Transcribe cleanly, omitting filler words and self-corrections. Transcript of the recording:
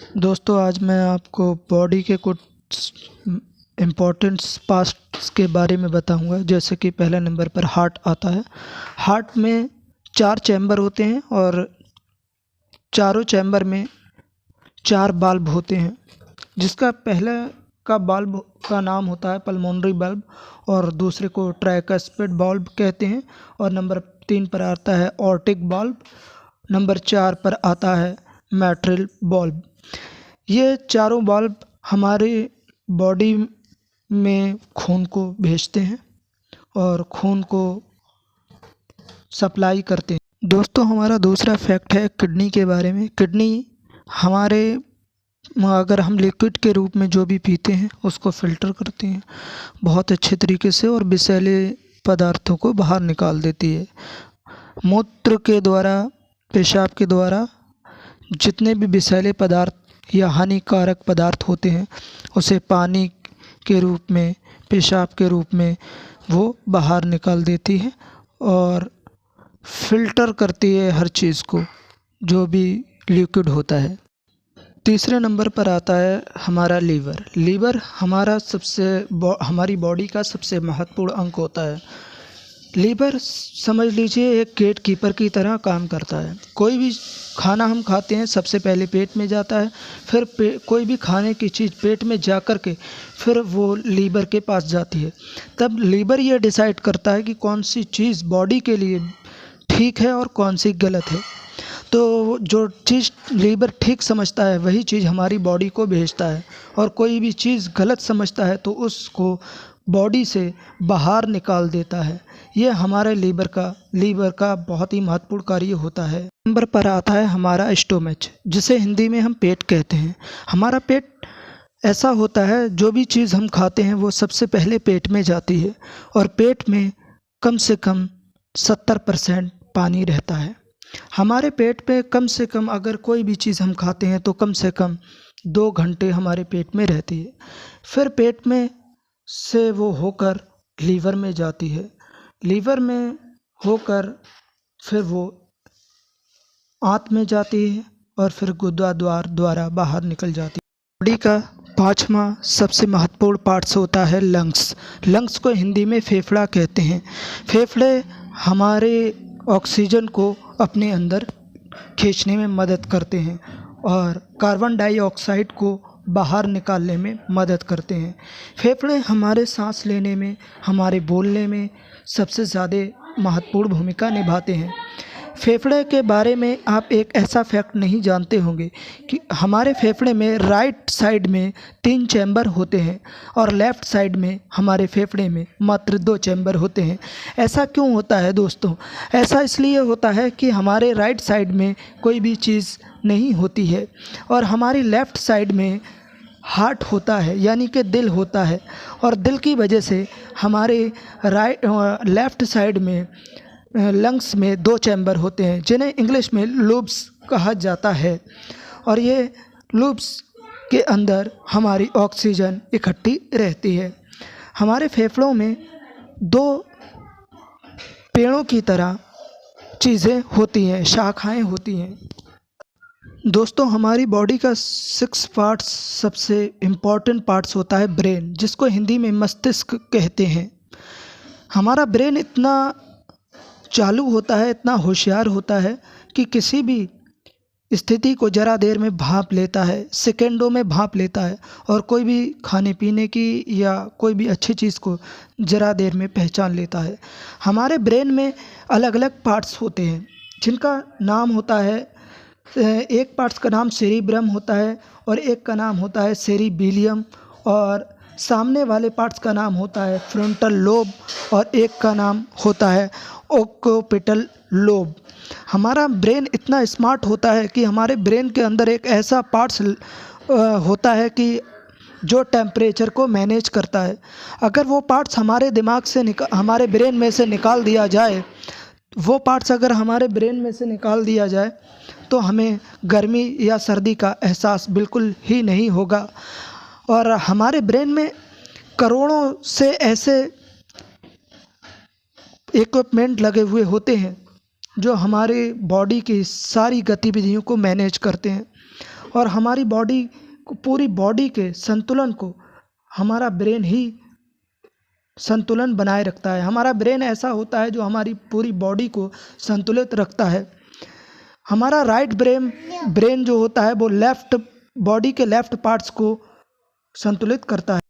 दोस्तों आज मैं आपको बॉडी के कुछ इम्पोर्टेंट पार्ट्स के बारे में बताऊंगा। जैसे कि पहले नंबर पर हार्ट आता है। हार्ट में 4 चैम्बर होते हैं और चारों चैम्बर में 4 बाल्ब होते हैं। जिसका पहले का बाल्ब का नाम होता है पल्मोनरी बल्ब और दूसरे को ट्राइकस्पिड बाल्ब कहते हैं। और नंबर 3 पर आता है ऑर्टिक बाल्ब। नंबर 4 पर आता है मैट्रिल बाल्ब। ये चारों बल्ब हमारे बॉडी में खून को भेजते हैं और खून को सप्लाई करते हैं। दोस्तों हमारा दूसरा फैक्ट है किडनी के बारे में। किडनी हमारे अगर हम लिक्विड के रूप में जो भी पीते हैं उसको फ़िल्टर करती हैं बहुत अच्छे तरीके से और विषैले पदार्थों को बाहर निकाल देती है। मूत्र के द्वारा, पेशाब के द्वारा जितने भी विषैले पदार्थ या हानिकारक पदार्थ होते हैं उसे पानी के रूप में, पेशाब के रूप में वो बाहर निकाल देती है और फ़िल्टर करती है हर चीज़ को, जो भी लिक्विड होता है। तीसरे नंबर पर आता है हमारा लीवर। लीवर हमारी बॉडी का सबसे महत्वपूर्ण अंग होता है। लीवर समझ लीजिए एक गेट कीपर की तरह काम करता है। कोई भी खाना हम खाते हैं सबसे पहले पेट में जाता है, फिर कोई भी खाने की चीज़ पेट में जा कर के फिर वो लीवर के पास जाती है। तब लीवर ये डिसाइड करता है कि कौन सी चीज़ बॉडी के लिए ठीक है और कौन सी गलत है। तो जो चीज़ लीवर ठीक समझता है वही चीज़ हमारी बॉडी को भेजता है और कोई भी चीज़ गलत समझता है तो उसको बॉडी से बाहर निकाल देता है। ये हमारे लीवर का बहुत ही महत्वपूर्ण कार्य होता है। नंबर पर आता है हमारा स्टोमच, जिसे हिंदी में हम पेट कहते हैं। हमारा पेट ऐसा होता है जो भी चीज़ हम खाते हैं वो सबसे पहले पेट में जाती है और पेट में कम से कम 70% पानी रहता है। हमारे पेट पे कम से कम अगर कोई भी चीज़ हम खाते हैं तो कम से कम 2 घंटे हमारे पेट में रहती है। फिर पेट में से वो होकर लीवर में जाती है। लीवर में होकर फिर वो आंत में जाती है और फिर गुदा द्वारा बाहर निकल जाती है। बॉडी का 5वां सबसे महत्वपूर्ण पार्ट्स होता है लंग्स। लंग्स को हिंदी में फेफड़ा कहते हैं। फेफड़े हमारे ऑक्सीजन को अपने अंदर खींचने में मदद करते हैं और कार्बन डाइऑक्साइड को बाहर निकालने में मदद करते हैं। फेफड़े हमारे सांस लेने में, हमारे बोलने में सबसे ज़्यादा महत्वपूर्ण भूमिका निभाते हैं। फेफड़े के बारे में आप एक ऐसा फैक्ट नहीं जानते होंगे कि हमारे फेफड़े में राइट साइड में 3 चैम्बर होते हैं और लेफ़्ट साइड में हमारे फेफड़े में मात्र 2 चैम्बर होते हैं। ऐसा क्यों होता है दोस्तों? ऐसा इसलिए होता है कि हमारे राइट साइड में कोई भी चीज़ नहीं होती है और हमारी लेफ़्ट साइड में हार्ट होता है, यानी कि दिल होता है। और दिल की वजह से हमारे लेफ़्ट साइड में लंग्स में 2 चैम्बर होते हैं जिन्हें इंग्लिश में लूब्स कहा जाता है और ये लूब्स के अंदर हमारी ऑक्सीजन इकट्ठी रहती है। हमारे फेफड़ों में 2 पेड़ों की तरह चीज़ें होती हैं, शाखाएं होती हैं। दोस्तों हमारी बॉडी का 6 पार्ट्स सबसे इम्पॉर्टेंट पार्ट्स होता है ब्रेन, जिसको हिंदी में मस्तिष्क कहते हैं। हमारा ब्रेन इतना चालू होता है, इतना होशियार होता है कि किसी भी स्थिति को ज़रा देर में भांप लेता है, सेकेंडों में भांप लेता है और कोई भी खाने पीने की या कोई भी अच्छी चीज़ को ज़रा देर में पहचान लेता है। हमारे ब्रेन में अलग अलग पार्ट्स होते हैं जिनका नाम होता है, एक पार्ट्स का नाम सेरिब्रम होता है और एक का नाम होता है सेरिबेलियम और सामने वाले पार्ट्स का नाम होता है फ्रंटल लोब और एक का नाम होता है ओक्सीपिटल लोब। हमारा ब्रेन इतना स्मार्ट होता है कि हमारे ब्रेन के अंदर एक ऐसा पार्ट्स होता है कि जो टेम्परेचर को मैनेज करता है। अगर वो पार्ट्स हमारे दिमाग से हमारे ब्रेन में से निकाल दिया जाए, वो पार्ट्स अगर हमारे ब्रेन में से निकाल दिया जाए तो हमें गर्मी या सर्दी का एहसास बिल्कुल ही नहीं होगा। और हमारे ब्रेन में करोड़ों से ऐसे इक्विपमेंट लगे हुए होते हैं जो हमारे बॉडी की सारी गतिविधियों को मैनेज करते हैं और हमारी बॉडी को, पूरी बॉडी के संतुलन को हमारा ब्रेन ही संतुलन बनाए रखता है। हमारा ब्रेन ऐसा होता है जो हमारी पूरी बॉडी को संतुलित रखता है। हमारा राइट ब्रेन जो होता है वो लेफ्ट बॉडी के लेफ्ट पार्ट्स को संतुलित करता है।